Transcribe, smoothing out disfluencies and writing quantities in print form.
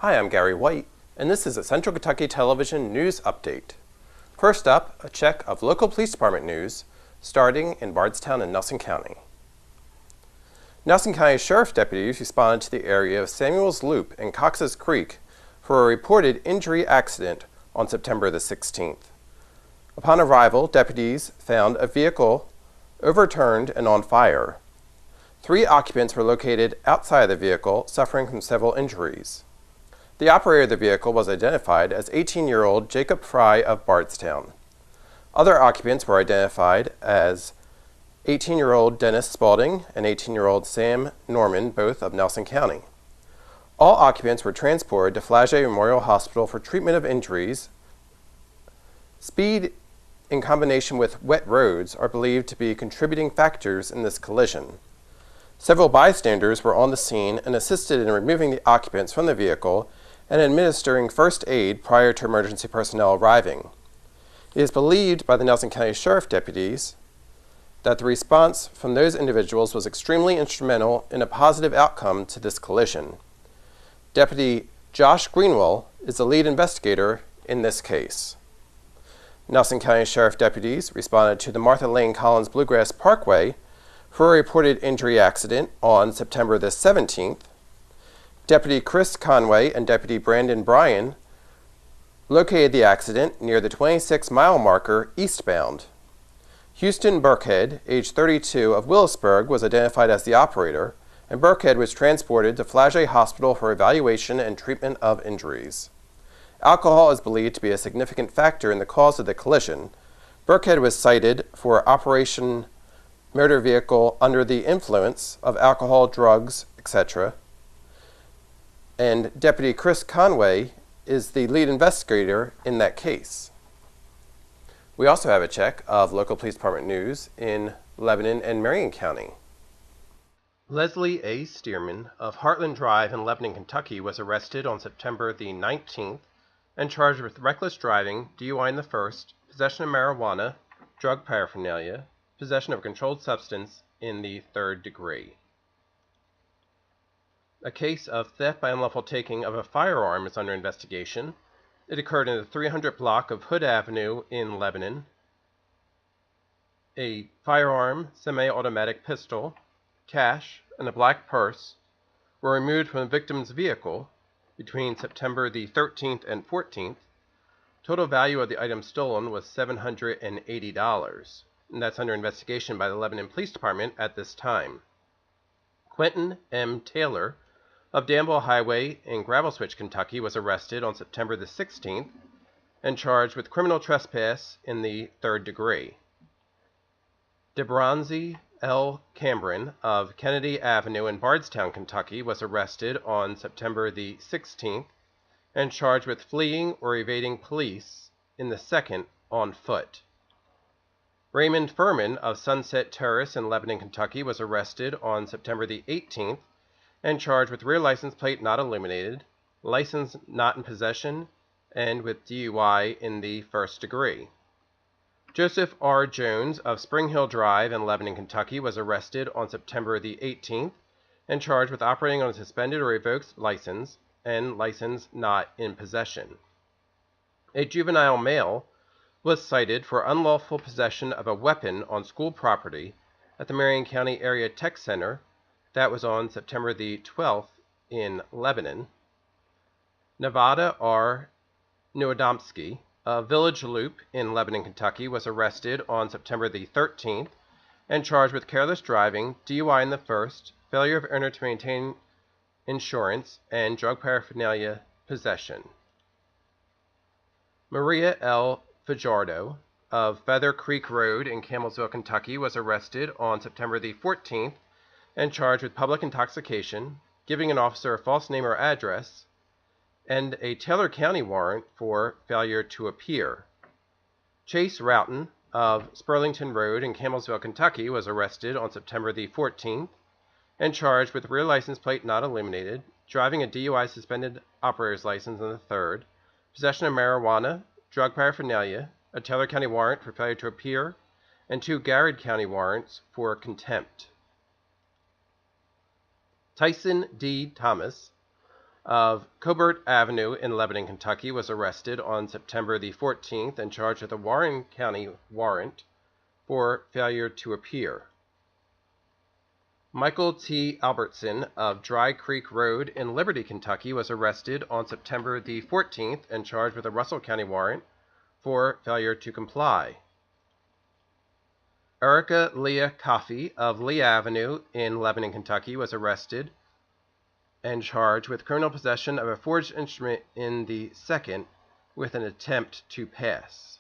Hi, I'm Gary White, and this is a Central Kentucky Television News Update. First up, a check of local police department news, starting in Bardstown and Nelson County. Nelson County Sheriff's deputies responded to the area of Samuels Loop and Cox's Creek for a reported injury accident on September the 16th. Upon arrival, deputies found a vehicle overturned and on fire. 3 occupants were located outside the vehicle, suffering from several injuries. The operator of the vehicle was identified as 18-year-old Jacob Fry of Bardstown. Other occupants were identified as 18-year-old Dennis Spaulding and 18-year-old Sam Norman, both of Nelson County. All occupants were transported to Flagey Memorial Hospital for treatment of injuries. Speed in combination with wet roads are believed to be contributing factors in this collision. Several bystanders were on the scene and assisted in removing the occupants from the vehicle and administering first aid prior to emergency personnel arriving. It is believed by the Nelson County Sheriff deputies that the response from those individuals was extremely instrumental in a positive outcome to this collision. Deputy Josh Greenwell is the lead investigator in this case. Nelson County Sheriff deputies responded to the Martha Lane Collins Bluegrass Parkway for a reported injury accident on September the 17th. Deputy Chris Conway and Deputy Brandon Bryan located the accident near the 26-mile marker eastbound. Houston Burkhead, age 32, of Willisburg, was identified as the operator, and Burkhead was transported to Flagey Hospital for evaluation and treatment of injuries. Alcohol is believed to be a significant factor in the cause of the collision. Burkhead was cited for Operation Motor Vehicle under the influence of alcohol, drugs, etc. And Deputy Chris Conway is the lead investigator in that case. We also have a check of local police department news in Lebanon and Marion County. Leslie A. Stearman of Heartland Drive in Lebanon, Kentucky was arrested on September the 19th and charged with reckless driving, DUI in the first, possession of marijuana, drug paraphernalia, possession of a controlled substance in the third degree. A case of theft by unlawful taking of a firearm is under investigation. It occurred in the 300 block of Hood Avenue in Lebanon. A firearm, semi-automatic pistol, cash, and a black purse were removed from the victim's vehicle between September the 13th and 14th. Total value of the items stolen was $780, and that's under investigation by the Lebanon Police Department at this time. Quentin M. Taylor of Danville Highway in Gravel Switch, Kentucky, was arrested on September the 16th and charged with criminal trespass in the third degree. DeBronzi L. Cameron of Kennedy Avenue in Bardstown, Kentucky, was arrested on September the 16th and charged with fleeing or evading police in the second on foot. Raymond Furman of Sunset Terrace in Lebanon, Kentucky, was arrested on September the 18th and charged with rear license plate not illuminated, license not in possession, and with DUI in the first degree. Joseph R. Jones of Spring Hill Drive in Lebanon, Kentucky, was arrested on September the 18th and charged with operating on a suspended or revoked license and license not in possession. A juvenile male was cited for unlawful possession of a weapon on school property at the Marion County Area Tech Center. That was on September the 12th in Lebanon. Nevada R. Nowadomsky of Village Loop in Lebanon, Kentucky, was arrested on September the 13th and charged with careless driving, DUI in the first, failure of owner to maintain insurance, and drug paraphernalia possession. Maria L. Fajardo of Feather Creek Road in Campbellsville, Kentucky, was arrested on September the 14th and charged with public intoxication, giving an officer a false name or address, and a Taylor County warrant for failure to appear. Chase Roughton of Spurlington Road in Campbellsville, Kentucky, was arrested on September the 14th and charged with rear license plate not illuminated, driving a DUI suspended operator's license in the third, possession of marijuana, drug paraphernalia, a Taylor County warrant for failure to appear, and 2 Garrett County warrants for contempt. Tyson D. Thomas of Cobert Avenue in Lebanon, Kentucky, was arrested on September the 14th and charged with a Warren County warrant for failure to appear. Michael T. Albertson of Dry Creek Road in Liberty, Kentucky, was arrested on September the 14th and charged with a Russell County warrant for failure to comply. Erica Leah Coffey of Lee Avenue in Lebanon, Kentucky, was arrested and charged with criminal possession of a forged instrument in the second with an attempt to pass.